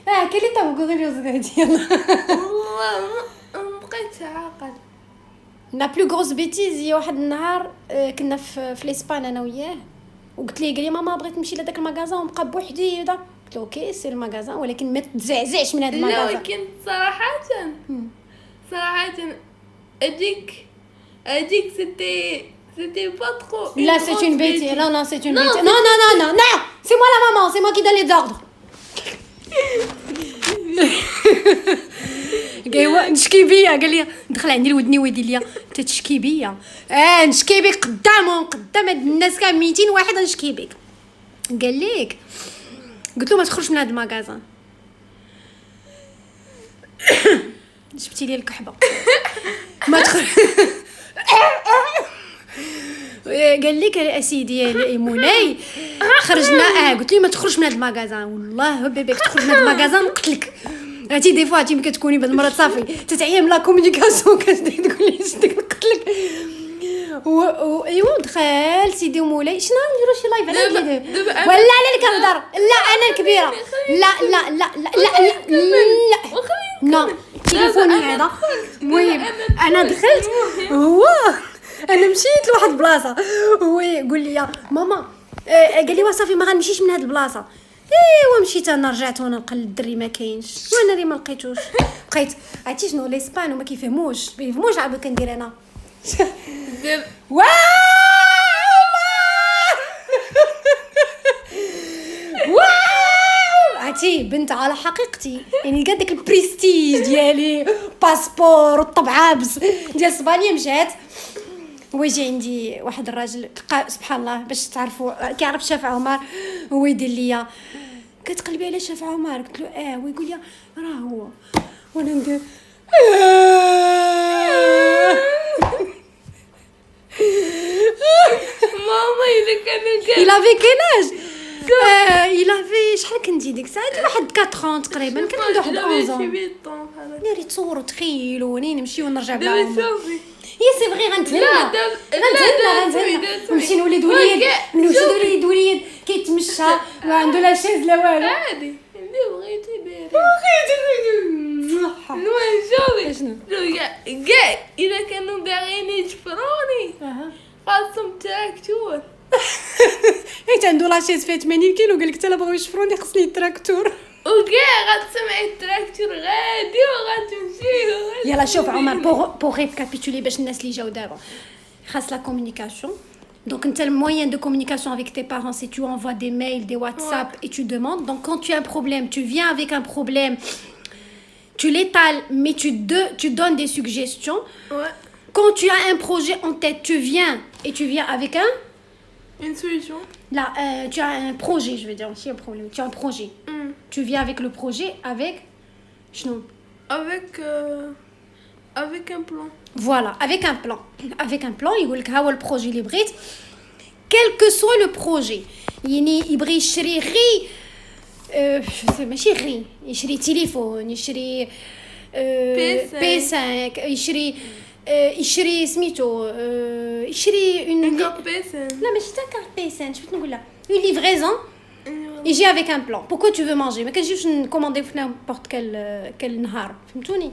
كاين لي طاب غوريوز ديال والله ما بقيتش عاقل. لا بلو غروس بيتيز هي واحد النهار كنا في الاسبان انا وياه وقلت لي قال لي ماما بغيت نمشي لهداك المغازان ونبقى بوحدي هذا. قلت له اوكي سير المغازان ولكن ما تزعزعش من هذا المغازان. لا ولكن صراحه هذيك c'était pas trop لا c'est une bêtise. Non c'est une bêtise. Non c'est moi la maman, c'est moi qui donne les ordres. قايوا نشكي بيا قال لي دخل عندي لودني ويدي ليا انت تشكي بيا. نشكي بك قدام هاد الناس كاع 200 واحد نشكي بك. قال لك قلت له ما تخرجش من هاد المغازان. جبتي لي الكحبه ما تخرج. قال لك اسيدي مولاي خرجنا قلت لي ما تخرجش من هاد المغازان والله بيبيك تخرج من هاد المغازان نقتلك. عرفتي دي فوا ملي كتكوني بهاد المرات صافي تتعيم لا كومونيكاسيون كتبداي تقول لي شدك نقتلك. ايوا دخل سيدي مولاي شنو نديرو شي لايف على هاد ولا انا اللي كنهضر. لا انا الكبيره. لا تليفوني هذا. المهم انا دخلت هو انا مشيت لواحد البلاصه هو يقول لي ماما قال لي وصافي ما غنمشيش من هاد البلاصه. ايوا مشيت انا رجعت وانا نلقى الدري ما كاينش وانا اللي ما لقيتوش. بقيت عرفتي شنو الاسبان وما كيفهموش عاد كندير انا واو عرفتي بنت على حقيقتي يعني قد داك البريستيج ديالي باسبور والطبعه بس ديال اسبانيا مشات. ويجي عندي واحد الراجل سبحان الله باش تعرفوا كيعرف شاف عمر هو يدير ليا كتقلبي على شاف عمر. قلت له ويقول لي راه هو وانا ندير ماما الا كان il avait quel âge il avait شحال كنتي ديك الساعه واحد 4 تقريبا كان عنده واحد 11 ناري تصوروا تخيلوا نمشيو ونرجع بلا هي سي فغي غنتهلا نمشي نولد وليد كيتمشى ما عنده لا شيز لا والو عادي اللي بغيتي ديري شنو كاع الا كانوا باغيين يجبروني خاصهم تراكتور. حيت عنده لا شيز فيها 80 كيلو قال لك حتى لا بغاو يشفروني خصني التراكتور وكاع غتسمعي التراكتور غادي وغتمشي. يلا شوف عمر بوغ ريكابيتولي باش الناس اللي جاو دابا خاص لا كومونيكاسيون. Donc, le moyen de communication avec tes parents, c'est tu envoies des mails, des WhatsApp et tu demandes. Donc, quand tu as un problème, tu viens avec un problème, tu l'étales, mais tu donnes des suggestions. Ouais. Quand tu as un projet en tête, tu viens avec une solution. Là, tu as un projet, je veux dire, aussi un problème. Tu as un projet. Tu viens avec le projet, avec... Avec un plan. Voilà, avec un plan. Avec un plan, il dit le projet اللي بغيت quel que soit le projet. يعني يبغي يشري غي ماشي غي يشري تليفون يشري PS5 يشري سميتو يشري une carte PS5. لا ماشي تا carte PS5 شفت نقول لها une livraison. يجي avec un plan. Pourquoi tu veux manger ما كنجيوش نكوموندي في نيمبورط كل نهار فهمتوني.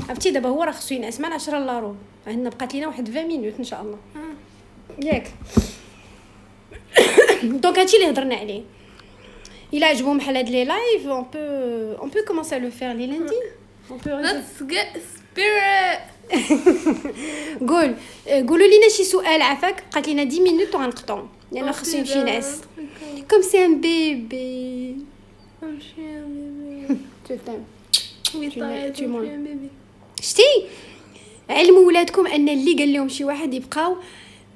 عرفتي دابا هو راه خصو ينعس مع 10 لارو عندنا بقات لينا واحد 20 مينوت ان شاء الله ياك. دونك هادشي اللي هضرنا عليه. الا عجبهم بحال هاد لي لايف on peut commencer à le faire les lundis. On peut let's get spirit. قولوا لينا شي سؤال عافاك. بقات لينا 10 مينوت وغنقطعوا لان خصو يمشي ينعس comme c'est un bébé. tu t'aimes tu m'aimes. شتي علموا ولادكم ان اللي قال لهم شي واحد يبقاو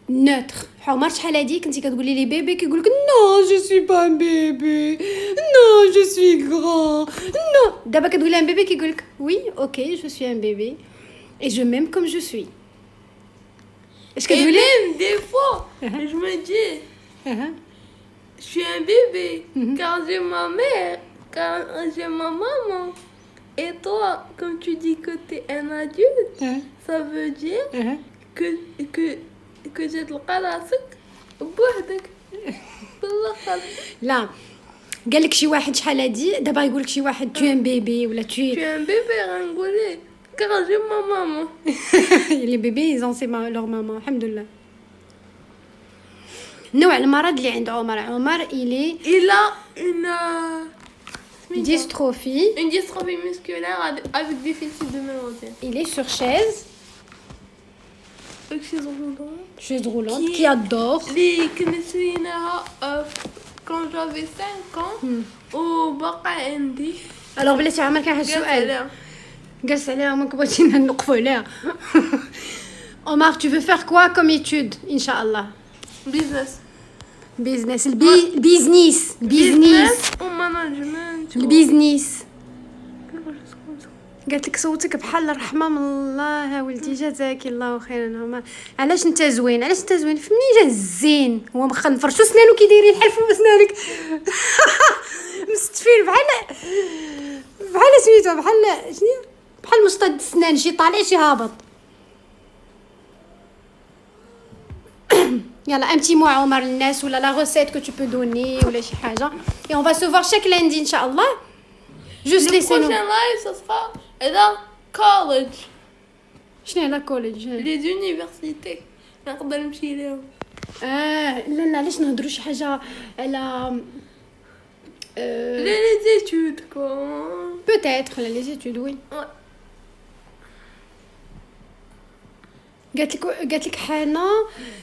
نوتر. عمر شحال هادي كنتي كتقولي لي بيبي كيقول لك نو جو سوي با ان بيبي نو جو سوي غران نو. دابا كتقولي ان بيبي كيقول لك وي اوكي جو سوي ان بيبي et je m'aime comme je suis. اش كتقولي؟ même des fois je me dis je suis un bébé car j'ai ma mère, car j'ai ma maman. Et toi, comme tu dis que tu es un adulte, ça veut dire que j'ai تلقى راسك بوحدك بالاخر. لا قال لك شي واحد شحال هادي دابا يقول لك شي واحد tu es un bébé ولا tu es un bébé غنقولي car j'ai ma maman. les bébés ils ont leur maman الحمد لله. نوع المرض اللي عند عمر il a une dystrophie musculaire avec déficit de mémoire. Il est sur chaise roulante qui adore اللي كنا شريناها quand j'avais 5 ans وبقى عندي. alors بلاتي عمر كان واحد السؤال جالس عليها ما كبغيتينا نوقفوا عليها. Omar, tu veux faire quoi comme étude inchallah? business ومانجمنت البيزنس. قالت لك صوتك بحال الرحمه من الله ولدي جزاك الله خيرا. هما علاش انت زوين فمنين جا الزين هو مخا نفرشو سنانو كي دايرين حلفوا بسنانك مستفين بحال سميتو بحال مصطاد السنان شي طالع شي هابط. يلا un petit mot عمر الناس ولا لا recette que tu peux donner ولا شي حاجه et on va se voir chaque lundi inchallah. juste laissez-nous. Le prochain live ça sera dans college. شنو هي لا كوليدج؟ les universités نقدر نمشي لهم. لا علاش نهضروا شي حاجه على les études quoi. peut-être les études oui. قالت لك حنا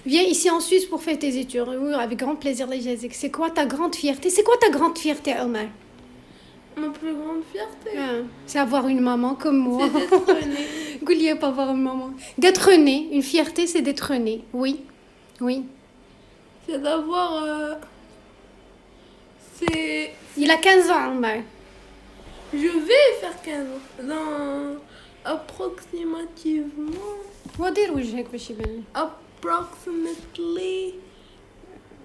viens ici en Suisse pour faire tes études. Oui, avec grand plaisir les Jazik. C'est quoi ta grande fierté Omar? Ma plus grande fierté c'est avoir une maman comme moi. C'est d'être née. Goulier pas avoir une maman. D'être née, une fierté c'est d'être née. Oui. C'est d'avoir il a 15 ans Omar. Je vais faire 15 ans dans approximativement ودير وجهك باش يبان لي. approximately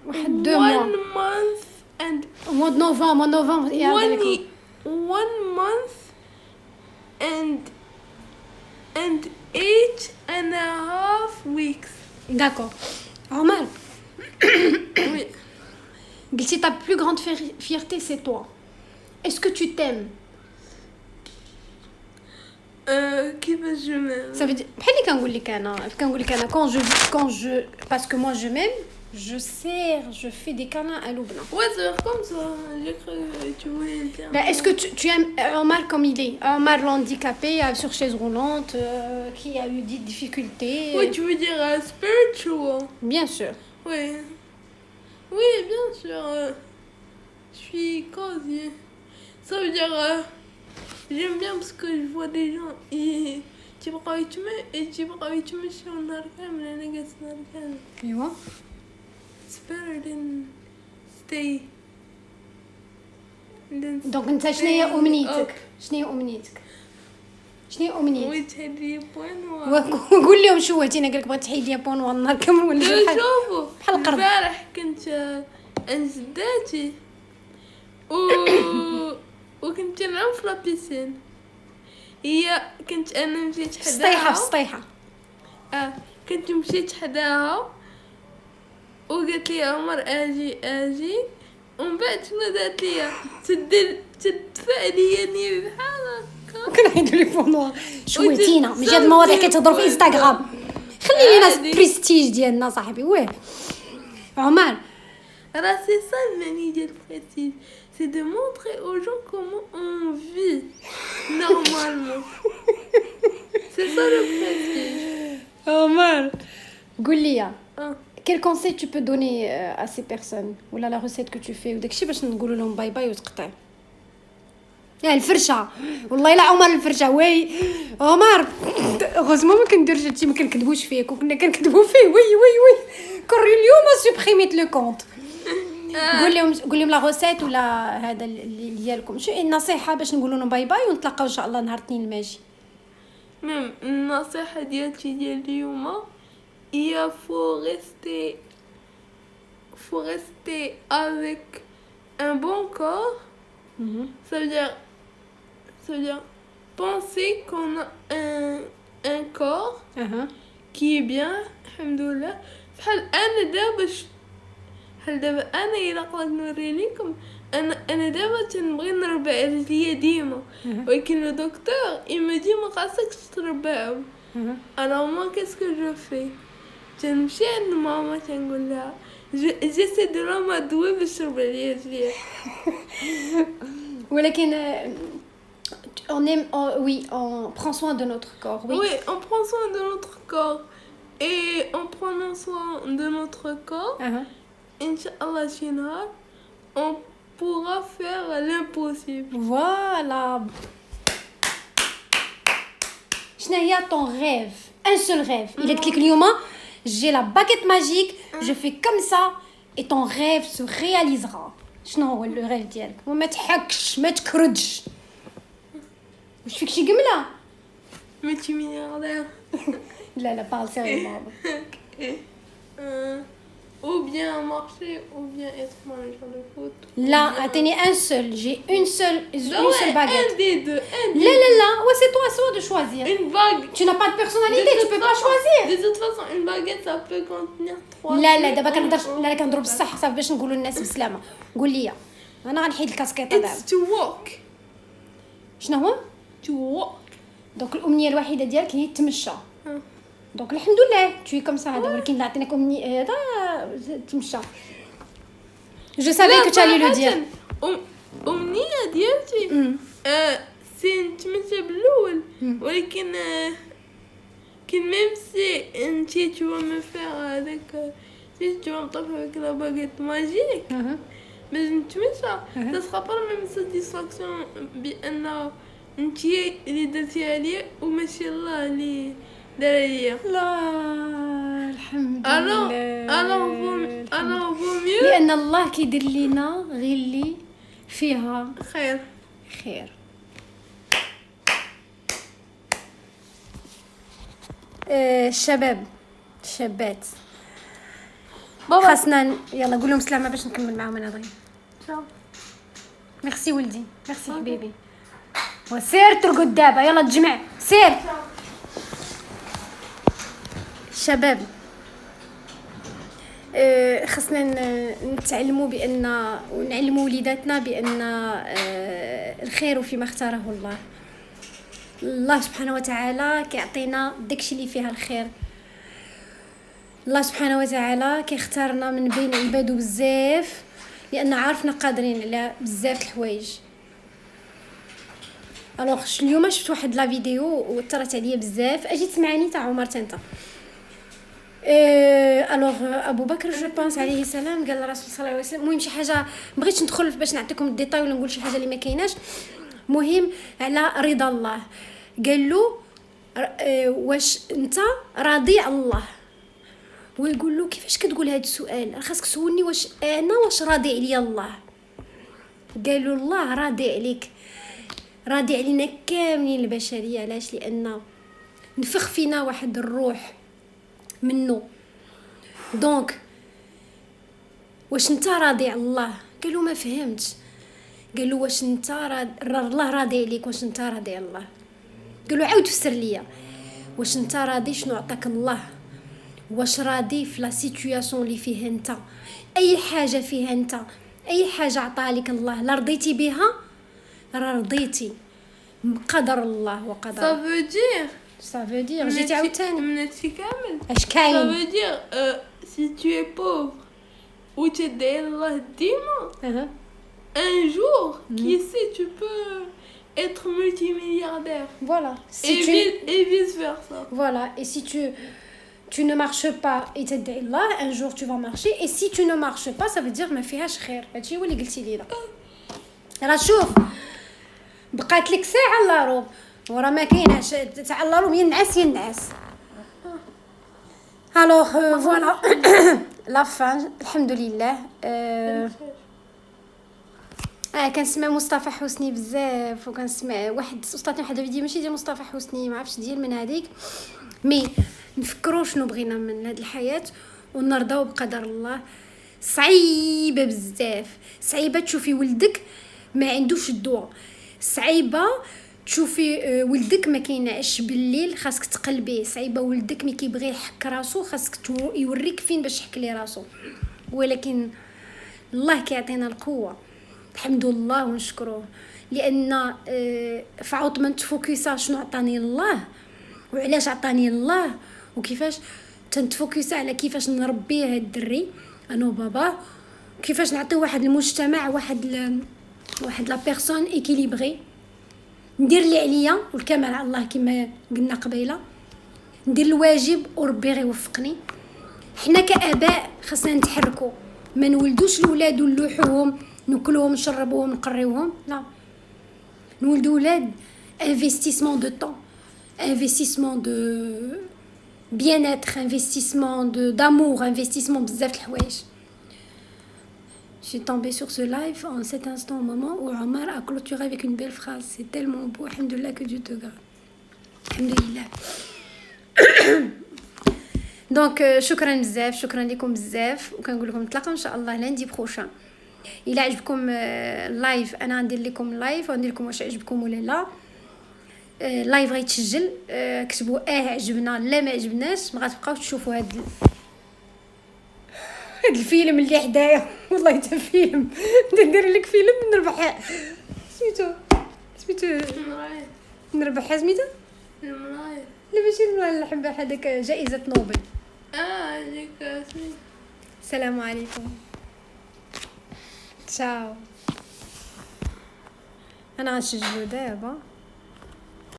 واحد 2 month and mois de novembre one month and 8.5 weeks. D'accord. Omar. Oui. قلتي ta plus grande fierté c'est toi. Est-ce que tu t'aimes? كيفاش je m'aime. Ça veut dire بحال اللي كنقول لك انا quand je parce que moi je m'aime je fais des câlins à Loubna. Ouais, c'est comme ça. J'ai cru que tu voulais le dire. Est-ce que tu aimes Omar comme il est? Omar handicapé sur chaise roulante qui a eu des difficultés. Oui, tu veux dire spiritual. Bien sûr. Oui, bien sûr. Je suis cosy. Ça veut dire j'aime bien parce que je vois des gens et تبقاو يتمشوا نهار كامل انا جالسه نهار كامل. ايوا. It's better than stay. دونك انت شنو هي امنيتك؟ بغيت تحيد لي بوان قول لهم شو هاتينا قالك بغيت تحيد لي بوان النهار كامل ولا شوفوا بحال القرد. البارح كنت عند جداتي وكنت نلعب في لابيسين. هي كنت انا مشيت حداها في سطيحه كنت مشيت حداها وقالت لي عمر اجي ومن بعد شنو دارت لي تدفع لي يدي بحال هكا كنعيدوا لي فونوا شويتينا من هاد المواضيع كتهضروا في انستغرام. خلي لينا بريستيج ديالنا صاحبي. واه عمر راه سي سا المعني ديال البريستيج. C'est de montrer aux gens comment on vit normalement. C'est ça le prestige. Omar, Goulia, quel conseil tu peux donner à ces personnes? Ou la recette que tu fais ou داكشي باش نقولوا لهم باي باي وتقطع. يا الفرشه والله لا عمر الفرشه وي عمر غزمه ما كنديرش هادشي ما كنكذبوش فيك وكنا كنكذبوا فيه وي كوري اليوم سوبريميت لو كونت. قول لهم لا روسيت ولا هذا اللي ديالكم شو النصيحه باش نقولوا لهم باي باي ونتلاقاو ان شاء الله نهار الاثنين الماجي. النصيحه ديالتي ديال اليوم faut rester avec un bon corps. Ça veut dire penser qu'on a un corps qui est bien, alhamdoulilah. بحال دابا انا الى قدرت نوري لكم انا دابا تنبغي نربع رجليا ديما ولكن لو دكتور يمدي ما خاصكش تربعهم. انا ما كاسكو جو في تنمشي عند ماما تنقول لها جيسي دو ما دوي باش تربع لي رجليا. ولكن on prend soin de notre corps. Oui, on prend soin de notre corps. Et en prenant soin de notre corps, Inch'Allah, on pourra faire l'impossible. Voilà. شناهي ton rêve? Un seul rêve. Il est اليوم j'ai la baguette magique, je fais comme ça et ton rêve se réalisera. شنو هو le rêve ديالك؟ وما تحكش ما تكردش. واش فيك شي قمله؟ multimilliardaire. لا parle sérieusement. Ou bien marcher, ou bien être manager de foot. Là, atteignez un seul. J'ai une seule baguette. Un des deux. Là. Ouais, c'est toi, de choisir. Une bague. Tu n'as pas de personnalité, tu peux pas choisir. De toute façon, une baguette, ça peut contenir 3. لا دابا كنهضر لا كنضرب بصح صافي باش نقولوا للناس بسلامه. قول لي انا غنحيد الكاسكيطه دابا. It's to walk. شنو هو؟ To walk. دونك الامنيه الوحيده ديالك هي تمشى. دونك الحمد لله tu es comme ça هذا ولكن لا عطيناك امنيه هذا تمشى. Je savais que tu allais le dire. امنيه ديالتي سي نتمشى بالاول ولكن كان ميم سي انتي tu vas me faire avec si tu vas me taper avec la baguette magique باش نتمشى ça sera pas la même satisfaction بان انتي اللي درتيها لي وماشي الله اللي دار ليا. لا الحمد لله. انا فو ميو لان الله كيدير لينا غير اللي فيها خير. الشابات خاصنا يلا قول لهم سلامه باش نكمل معاهم انا ضيع. ميرسي ولدي ميرسي حبيبي. وسير ترقد دابا يلا تجمع سير. شباب خصنا نتعلموا بان ونعلموا وليداتنا بان الخير فيما اختاره الله سبحانه وتعالى كيعطينا داكشي اللي فيها الخير. الله سبحانه وتعالى كيختارنا من بين عباده بزاف لان عارفنا قادرين على بزاف الحوايج. الوغ اليوم شفت واحد لا فيديو وثرت عليا بزاف. اجي تسمعني تاع عمر انت. الوغ ابو بكر جو بونس عليه السلام قال الرسول صلى الله عليه وسلم المهم شي حاجه بغيتش ندخل باش نعطيكم الديتاي ولا نقول شي حاجه اللي ما كايناش مهم على رضا الله. قال له واش انت راضي على الله؟ ويقول له كيفاش كتقول هذا السؤال خاصك تسولني واش راضي عليا الله. قال له الله راضي عليك راضي علينا كاملين البشريه. علاش؟ لان نفخ فينا واحد الروح منه. دونك واش انت راضي على الله؟ قالوا ما فهمتش. قالوا واش انت الله راضي عليك واش انت راضي على الله؟ قالوا عاود فسر ليا واش انت راضي شنو عطاك الله؟ واش راضي في لا سيتوياسيون اللي فيها انت؟ اي حاجه فيها انت اي حاجه عطاها لك الله لا رضيتي بها راه رضيتي بقدر الله وقدره. Ça veut dire جيتي عاوتاني منتي كامل اش كاين. Ça veut dire si tu es pauvre ou tu es derrière الله ديما un jour qui sait tu peux être multimilliardaire. Voilà. Et vice versa. Voilà. Et si tu ne marches pas et تدعي الله un jour tu vas marcher et si tu ne marches pas ça veut dire ما فيهاش خير. هادشي هو اللي قلتي لي. راه شوف بقات لك ساعه الله روب ورا ما كايناش تاع الله روم ينعس. الوغ فوالا لا فان الحمد لله. كنسمع مصطفى حسني بزاف وكنسمع واحد استاذ واحد الفيديو ماشي ديال مصطفى حسني ما عرفتش ديال من هذيك مي نفكروا شنو بغينا من هذه الحياه ونرضاو بقدر الله. صعيبه بزاف، صعيبه تشوفي ولدك ما عندوش الدواء، صعيبه تشوفي ولدك ما كينعش بالليل خاصك تقلبيه، صعيبه ولدك ملي كيبغي يحك راسو خاصك يوريك فين باش يحك لي راسو. ولكن الله كيعطينا القوه الحمد لله ونشكروه، لان فعوض ما نتفوكسا شنو عطاني الله وعلاش عطاني الله وكيفاش تنتفوكسا على كيفاش نربيه هاد الدري انا وبابا، كيفاش نعطيه واحد المجتمع، واحد لا بيرسون ايكيليبري، ندير اللي عليا والكمال على الله كما قلنا قبيله، ندير الواجب وربي غيوفقني. حنا كاباء خاصنا نتحركوا، ما نولدوش الولاد ونلوحوهم ناكلوهم نشربوهم نقريوهم، لا، نولدوا ولاد انفستيسمون دو طون، انفستيسمون دو bien être, investissement d'amour, investissement بزاف الحوايج. Je suis tombée sur ce live en cet instant au moment où Omar a clôturé avec une belle phrase. C'est tellement beau. Alhamdoulilah, que Dieu te garde. Alhamdoulilah. Donc شكرا بزاف، شكرا لكم بزاف، وكنقول لكم نتلاقاو ان شاء الله lundi prochain. الى عجبكم اللايف انا ندير لكم لايف وندير لكم واش عجبكم ولا لا. لايف غيتسجل، كتبوا عجبنا لا ما عجبناش، ما غتبقاو تشوفوا هاد الفيلم اللي حدايا. والله حتى فيلم ندير لك فيلم نربح سميتو نربح سميتو المرايه، لا ماشي المرايه الحبه، هذاك جائزه نوبل. هذيك سميتو. السلام عليكم، تشاو. انا غنسجلو دابا.